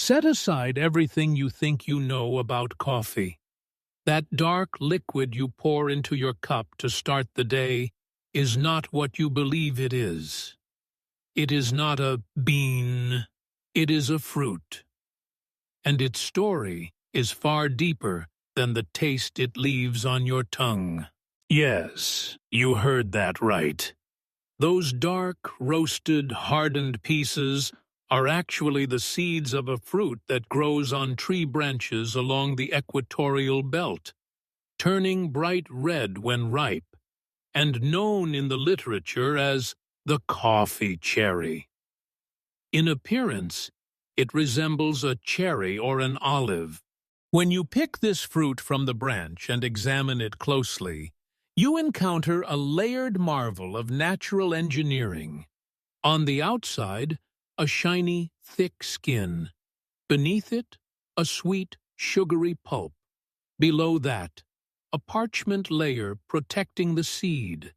Set aside everything you think you know about coffee. That dark liquid you pour into your cup to start the day is not what you believe it is. It is not a bean, it is a fruit. And its story is far deeper than the taste it leaves on your tongue. Yes, you heard that right. Those dark, roasted, hardened pieces are actually the seeds of a fruit that grows on tree branches along the equatorial belt, turning bright red when ripe, and known in the literature as the coffee cherry. In appearance, it resembles a cherry or an olive. When you pick this fruit from the branch and examine it closely, you encounter a layered marvel of natural engineering. On the outside, a shiny, thick skin. Beneath it, a sweet, sugary pulp. Below that, a parchment layer protecting the seed.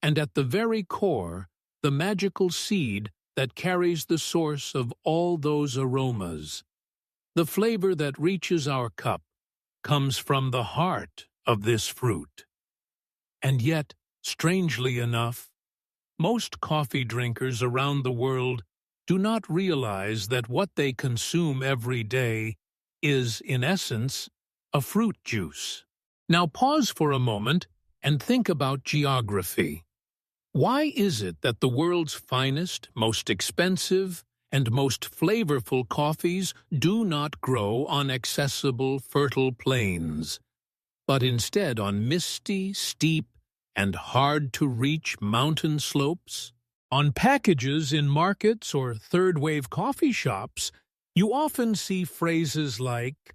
And at the very core, the magical seed that carries the source of all those aromas. The flavor that reaches our cup comes from the heart of this fruit. And yet, strangely enough, most coffee drinkers around the world do not realize that what they consume every day is, in essence, a fruit juice. Now pause for a moment and think about geography. Why is it that the world's finest, most expensive, and most flavorful coffees do not grow on accessible, fertile plains, but instead on misty, steep, and hard-to-reach mountain slopes? On packages in markets or third-wave coffee shops, you often see phrases like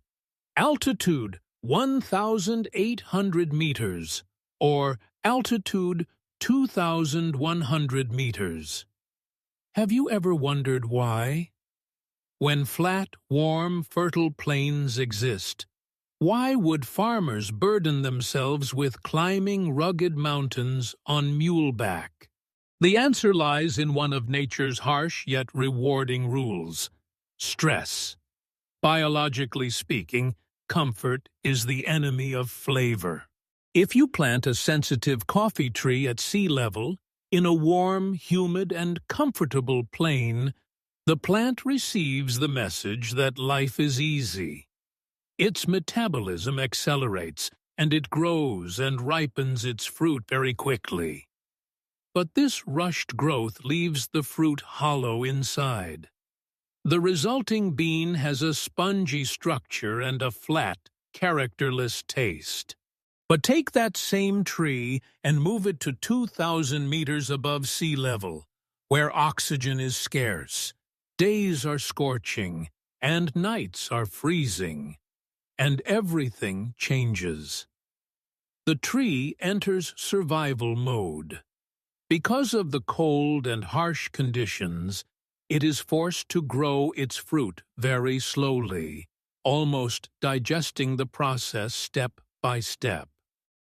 altitude 1,800 meters or altitude 2,100 meters. Have you ever wondered why? When flat, warm, fertile plains exist, why would farmers burden themselves with climbing rugged mountains on muleback? The answer lies in one of nature's harsh yet rewarding rules: stress. Biologically speaking, comfort is the enemy of flavor. If you plant a sensitive coffee tree at sea level, in a warm, humid, and comfortable plain, the plant receives the message that life is easy. Its metabolism accelerates, and it grows and ripens its fruit very quickly. But this rushed growth leaves the fruit hollow inside. The resulting bean has a spongy structure and a flat, characterless taste. But take that same tree and move it to 2,000 meters above sea level, where oxygen is scarce, days are scorching, and nights are freezing, and everything changes. The tree enters survival mode. Because of the cold and harsh conditions, it is forced to grow its fruit very slowly, almost digesting the process step by step.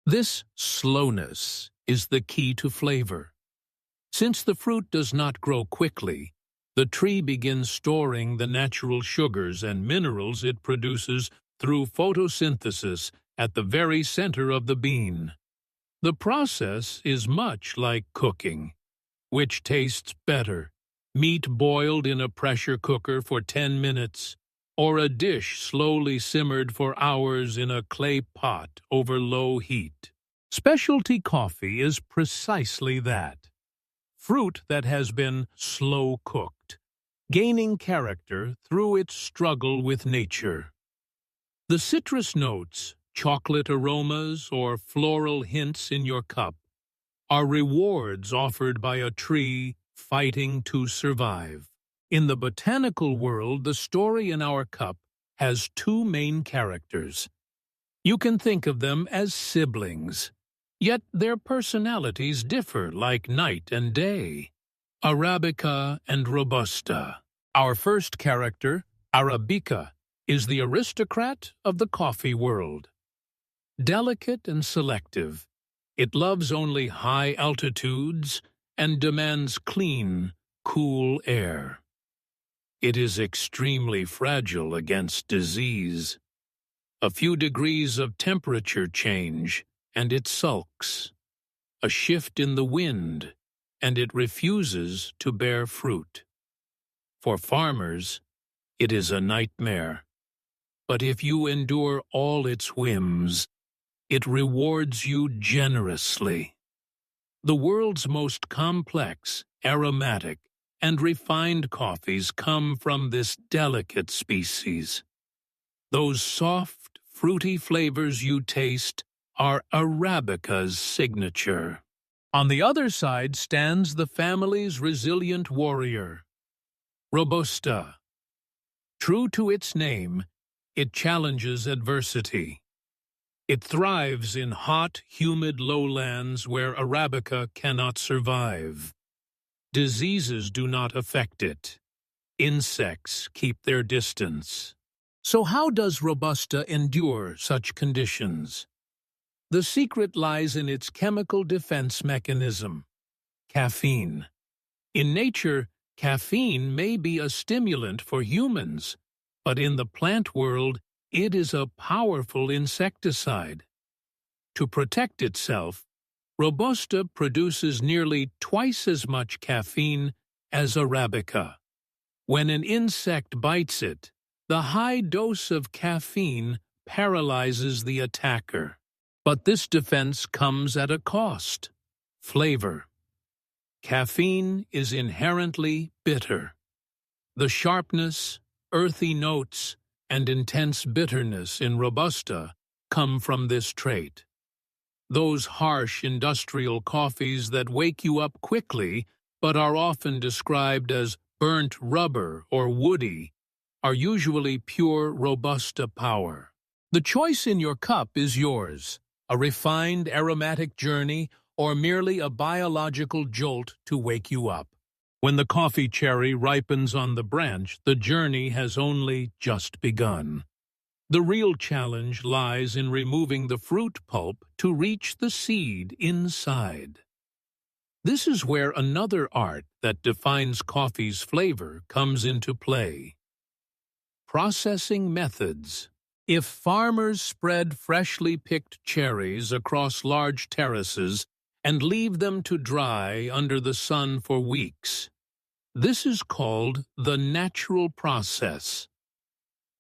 This slowness is the key to flavor. Since the fruit does not grow quickly, the tree begins storing the natural sugars and minerals it produces through photosynthesis at the very center of the bean. The process is much like cooking, which tastes better: meat boiled in a pressure cooker for 10 minutes, or a dish slowly simmered for hours in a clay pot over low heat. Specialty coffee is precisely that: fruit that has been slow cooked, gaining character through its struggle with nature. The citrus notes, chocolate aromas, or floral hints in your cup are rewards offered by a tree fighting to survive. In the botanical world, the story in our cup has two main characters. You can think of them as siblings, yet their personalities differ like night and day. Arabica and Robusta. Our first character, Arabica, is the aristocrat of the coffee world. Delicate and selective, it loves only high altitudes and demands clean, cool air. It is extremely fragile against disease. A few degrees of temperature change, and it sulks. A shift in the wind, and it refuses to bear fruit. For farmers, it is a nightmare. But if you endure all its whims, it rewards you generously. The world's most complex, aromatic, and refined coffees come from this delicate species. Those soft, fruity flavors you taste are Arabica's signature. On the other side stands the family's resilient warrior, Robusta. True to its name, it challenges adversity. It thrives in hot, humid lowlands where Arabica cannot survive. Diseases do not affect it. Insects keep their distance. So how does Robusta endure such conditions? The secret lies in its chemical defense mechanism, caffeine. In nature, caffeine may be a stimulant for humans, but in the plant world, it is a powerful insecticide. To protect itself, Robusta produces nearly twice as much caffeine as Arabica. When an insect bites it, the high dose of caffeine paralyzes the attacker. But this defense comes at a cost: flavor. Caffeine is inherently bitter. The sharpness, earthy notes, and intense bitterness in Robusta come from this trait. Those harsh industrial coffees that wake you up quickly but are often described as burnt rubber or woody are usually pure Robusta power. The choice in your cup is yours: a refined aromatic journey or merely a biological jolt to wake you up. When the coffee cherry ripens on the branch, the journey has only just begun. The real challenge lies in removing the fruit pulp to reach the seed inside. This is where another art that defines coffee's flavor comes into play: processing methods. If farmers spread freshly picked cherries across large terraces and leave them to dry under the sun for weeks, this is called the natural process.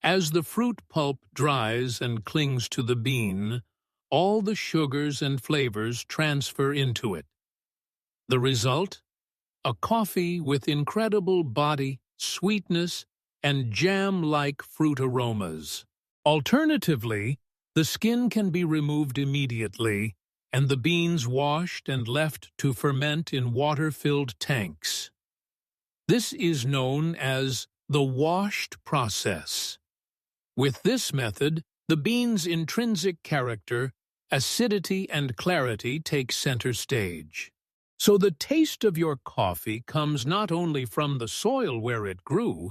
As the fruit pulp dries and clings to the bean, all the sugars and flavors transfer into it. The result? A coffee with incredible body, sweetness, and jam-like fruit aromas. Alternatively, the skin can be removed immediately, and the beans washed and left to ferment in water-filled tanks. This is known as the washed process. With this method, the bean's intrinsic character, acidity, and clarity take center stage. So the taste of your coffee comes not only from the soil where it grew,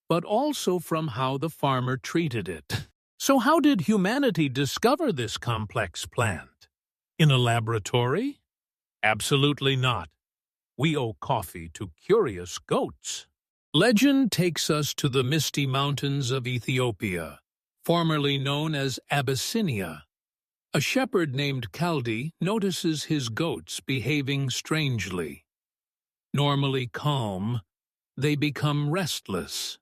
but also from how the farmer treated it. So how did humanity discover this complex plant? In a laboratory? Absolutely not. We owe coffee to curious goats. Legend takes us to the misty mountains of Ethiopia, formerly known as Abyssinia. A shepherd named Kaldi notices his goats behaving strangely. Normally calm, they become restless,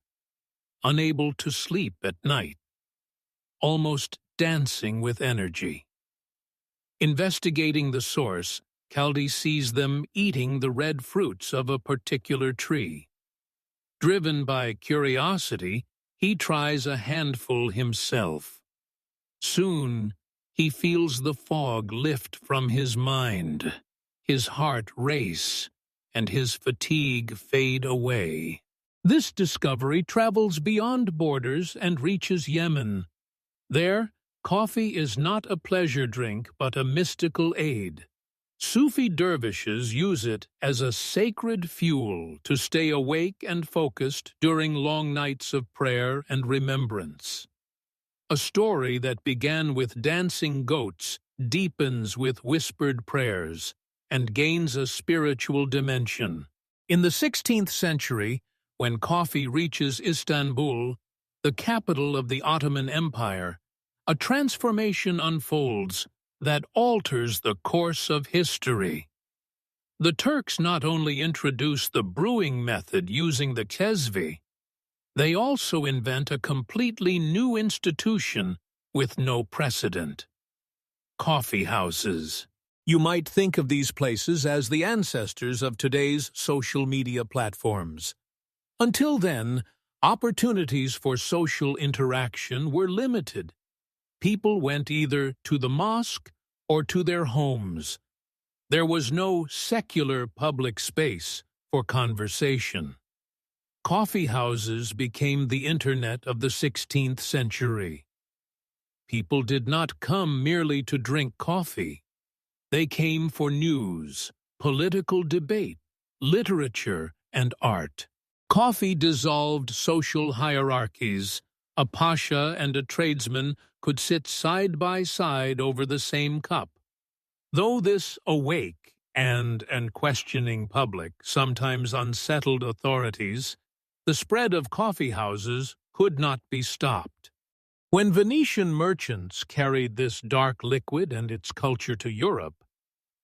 unable to sleep at night, almost dancing with energy. Investigating the source, Kaldi sees them eating the red fruits of a particular tree. Driven by curiosity, he tries a handful himself. Soon, he feels the fog lift from his mind, his heart race, and his fatigue fade away. This discovery travels beyond borders and reaches Yemen. There, coffee is not a pleasure drink but a mystical aid. Sufi dervishes use it as a sacred fuel to stay awake and focused during long nights of prayer and remembrance. A story that began with dancing goats deepens with whispered prayers and gains a spiritual dimension. In the 16th century, when coffee reaches Istanbul, the capital of the Ottoman Empire, a transformation unfolds that alters the course of history. The Turks not only introduce the brewing method using the kesvi, they also invent a completely new institution with no precedent: coffee houses. You might think of these places as the ancestors of today's social media platforms. Until then, opportunities for social interaction were limited. People went either to the mosque or to their homes. There was no secular public space for conversation. Coffee houses became the internet of the 16th century. People did not come merely to drink coffee. They came for news, political debate, literature, and art. Coffee dissolved social hierarchies. A pasha and a tradesman could sit side by side over the same cup. Though this awake and questioning public sometimes unsettled authorities, the spread of coffee houses could not be stopped. When Venetian merchants carried this dark liquid and its culture to Europe,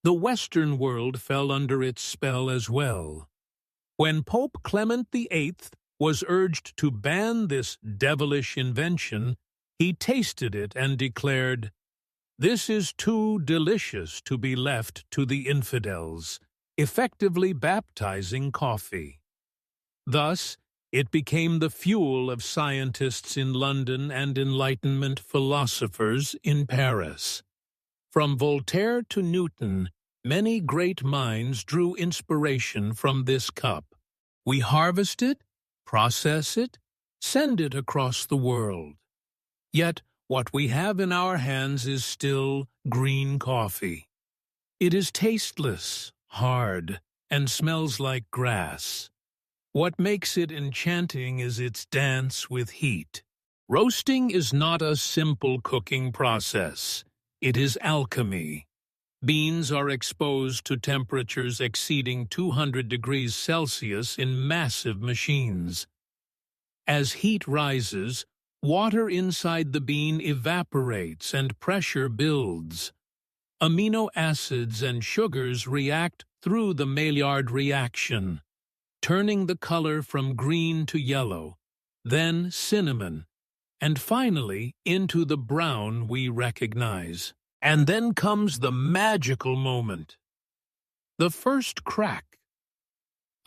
the Western world fell under its spell as well. When Pope Clement VIII was urged to ban this devilish invention, he tasted it and declared, "This is too delicious to be left to the infidels," effectively baptizing coffee. Thus, it became the fuel of scientists in London and Enlightenment philosophers in Paris. From Voltaire to Newton, many great minds drew inspiration from this cup. We harvest it, process it, send it across the world. Yet, what we have in our hands is still green coffee. It is tasteless, hard, and smells like grass. What makes it enchanting is its dance with heat. Roasting is not a simple cooking process. It is alchemy. Beans are exposed to temperatures exceeding 200 degrees Celsius in massive machines. As heat rises, water inside the bean evaporates and pressure builds. Amino acids and sugars react through the Maillard reaction, turning the color from green to yellow, then cinnamon, and finally into the brown we recognize. And then comes the magical moment. The first crack.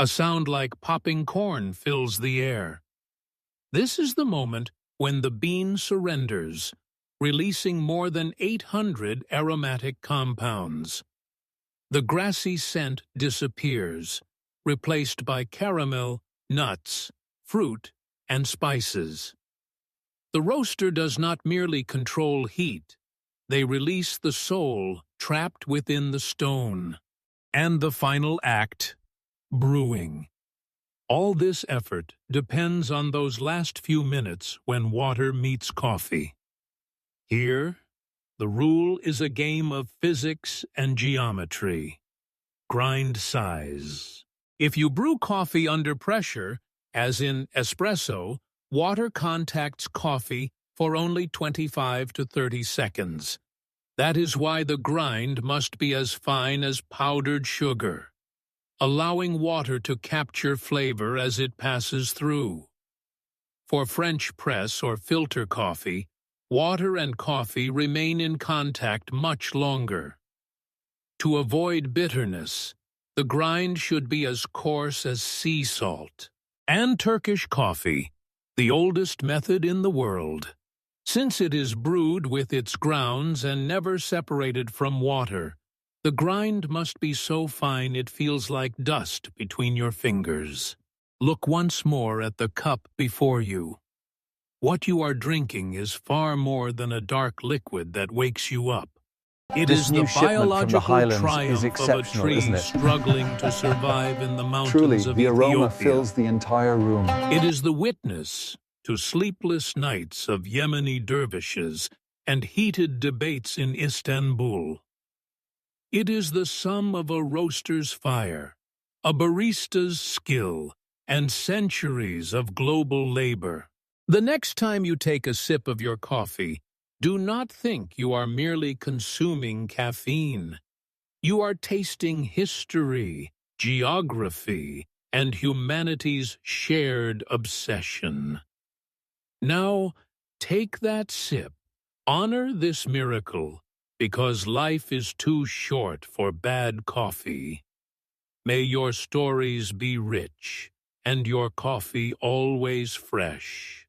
A sound like popping corn fills the air. This is the moment when the bean surrenders, releasing more than 800 aromatic compounds. The grassy scent disappears, replaced by caramel, nuts, fruit, and spices. The roaster does not merely control heat. They release the soul trapped within the stone. And the final act, brewing. All this effort depends on those last few minutes when water meets coffee. Here, the rule is a game of physics and geometry. Grind size. If you brew coffee under pressure, as in espresso, water contacts coffee for only 25 to 30 seconds. That is why the grind must be as fine as powdered sugar, allowing water to capture flavor as it passes through. For French press or filter coffee, water and coffee remain in contact much longer. To avoid bitterness, the grind should be as coarse as sea salt. And Turkish coffee, the oldest method in the world. Since it is brewed with its grounds and never separated from water, the grind must be so fine it feels like dust between your fingers. Look once more at the cup before you. What you are drinking is far more than a dark liquid that wakes you up. It This is new the shipment from the biological highlands is triumph of a exceptional, tree isn't it? struggling to survive in the mountains Truly, of the aroma Ethiopia. fills the entire room. It is the witness to sleepless nights of Yemeni dervishes and heated debates in Istanbul. It is the sum of a roaster's fire, a barista's skill, and centuries of global labor. The next time you take a sip of your coffee, do not think you are merely consuming caffeine. You are tasting history, geography, and humanity's shared obsession. Now, take that sip. Honor this miracle, because life is too short for bad coffee. May your stories be rich, and your coffee always fresh.